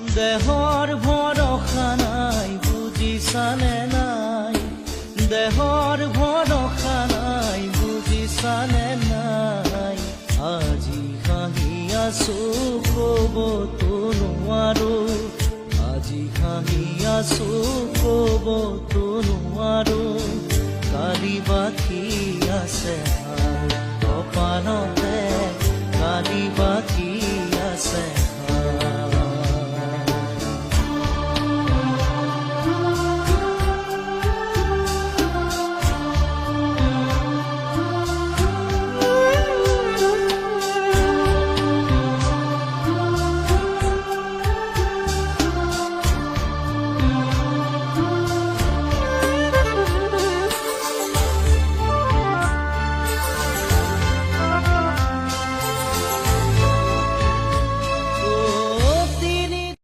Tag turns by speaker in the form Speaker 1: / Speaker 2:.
Speaker 1: দেহৰ ভৰসা নাই বুজিছানে নাই, দেহৰ ভৰসা নাই বুজিছানে নাই, আজি হাঁহি আছো কবত